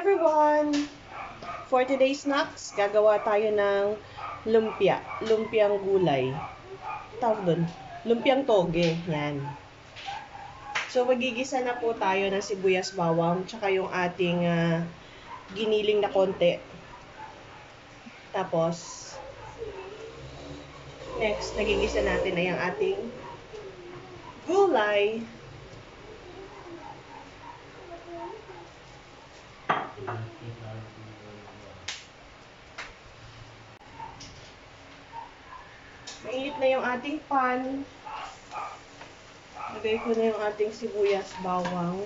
everyone! For today's snacks, gagawa tayo ng lumpia. Lumpiang gulay. Tawag doon. Lumpiang toge. Yan. So, magigisa na po tayo ng sibuyas bawang tsaka yung ating giniling na konti. Tapos, next, nagigisa natin na yung ating gulay. Mainit na yung ating pan. Lagay ko na yung ating sibuyas bawang.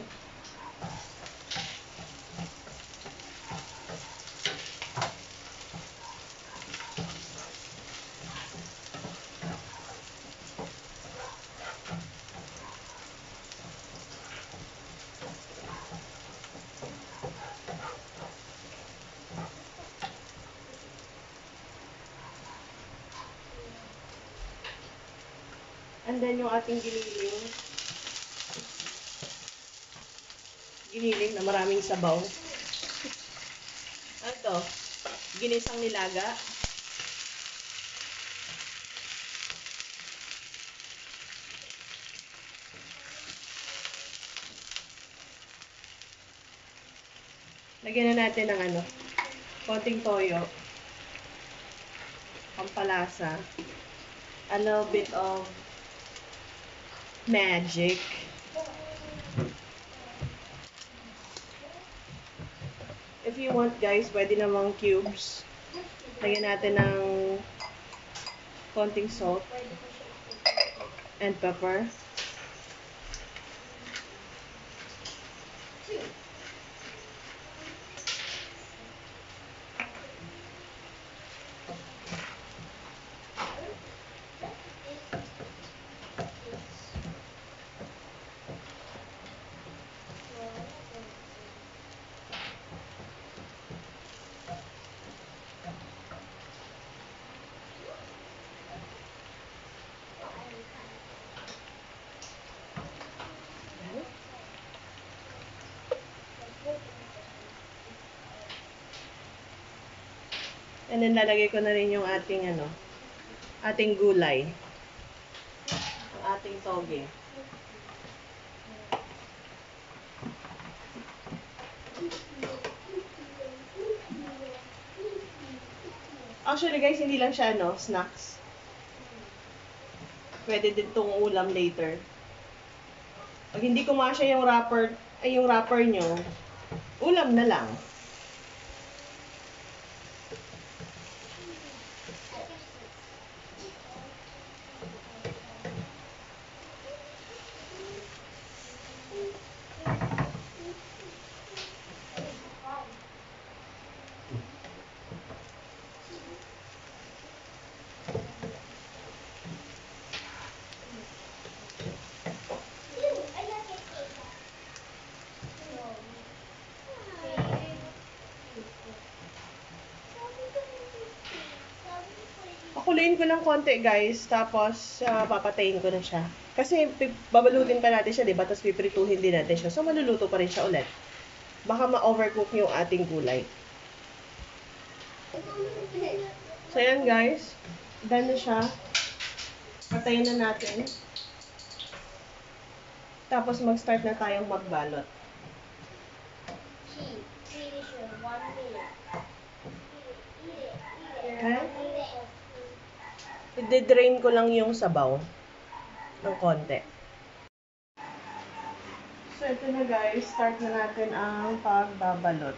And then yung ating giniling. Giniling na maraming sabaw. Ano to? Ginisang nilaga. Lagyan na natin ng konting toyo. Pampalasa. A little bit of magic. If you want guys, pwede namang cubes. Lagyan natin ng konting salt and pepper. And then lalagay ko na rin yung ating ating gulay. Ang ating toge. Actually guys, hindi lang siya snacks. Pwede din tong ulam later. Pag hindi kumasya yung wrapper nyo, ulam na lang. Pakuluin ko ng konti guys, tapos papatayin ko na siya. Kasi babalutin pa natin siya, diba? Tapos piprituhin din natin siya. So maluluto pa rin siya ulit. Baka ma-overcook yung ating gulay. So yan guys, done na siya. Patayin na natin. Tapos mag-start na tayong magbalot. Okay? I-drain ko lang yung sabaw ng konti. So, ito na guys. Start na natin ang pagbabalot.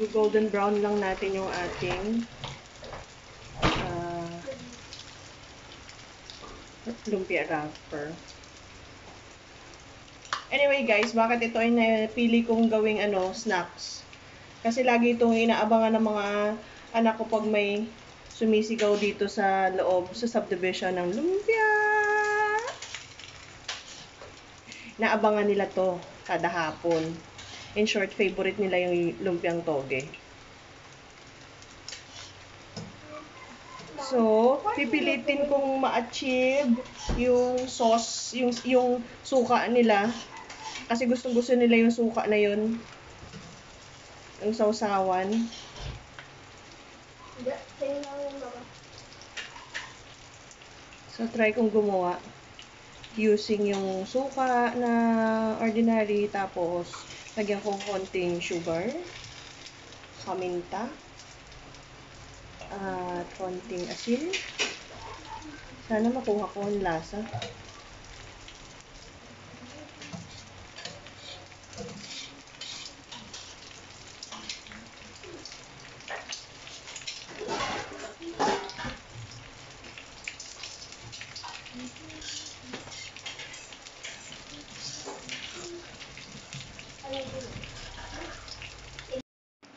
Golden brown lang natin yung ating lumpia wrapper. Anyway guys, bakit ito ay napili kong gawing snacks? Kasi lagi itong inaabangan ng mga anak ko pag may sumisigaw dito sa loob, sa subdivision ng lumpia. Naabangan nila to kada hapon. In short, favorite nila yung lumpiang toge. So, pipilitin kong ma-achieve yung sauce, yung suka nila. Kasi gustong-gusto nila yung suka na yun. Yung sawsawan. So, try kong gumawa using yung suka na ordinary. Tapos, lagyan kong konting sugar, paminta, at konting asin. Sana makuha ko ang lasa.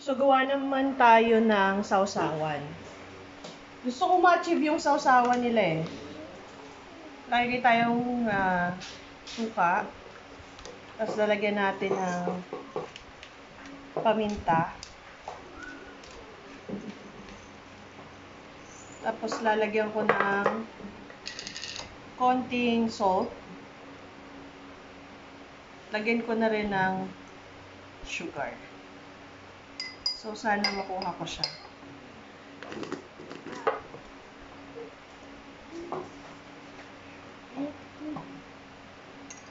So, gawa naman tayo ng sawsawan. Gusto ko ma-achieve yung sawsawan nila eh. Lagay tayong suka. Tapos lalagyan natin ng paminta. Tapos lalagyan ko ng konting salt. Lagyan ko na rin ng sugar. So, sana makuha ko siya.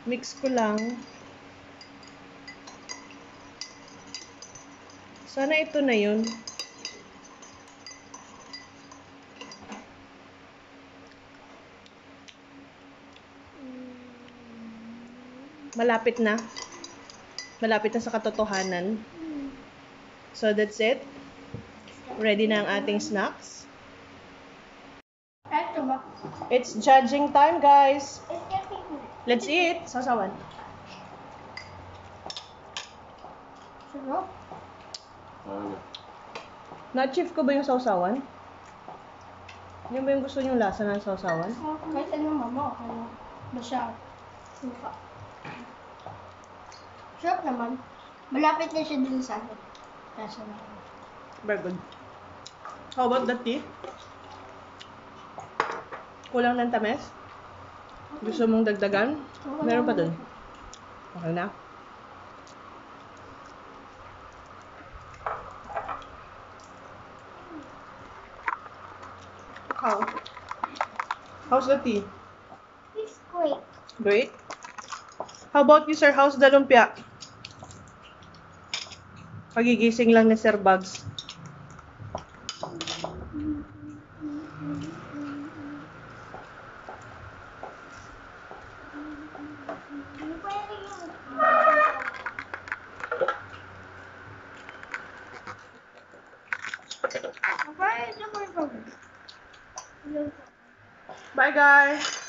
Mix ko lang. Sana ito na yun. Malapit na. Malapit na sa katotohanan. So, that's it. Ready na ang ating snacks. It's judging time, guys. Let's eat. Sasawan. Na-achieve ko ba yung sausawan? Yung ba yung gusto niyong lasa ng sausawan? Kahit ano mama, ano ba siya? Suka. Sarap naman. Malapit na siya din sa akin. Lasa naman. Very good. How about the tea? Kulang ng tamis? Gusto mong dagdagan? Meron pa dun. Okay na? How's the tea? It's great. Great. How about you, sir? How's the lumpia? Pagigising lang ni Sir Bugs. Bye, guys.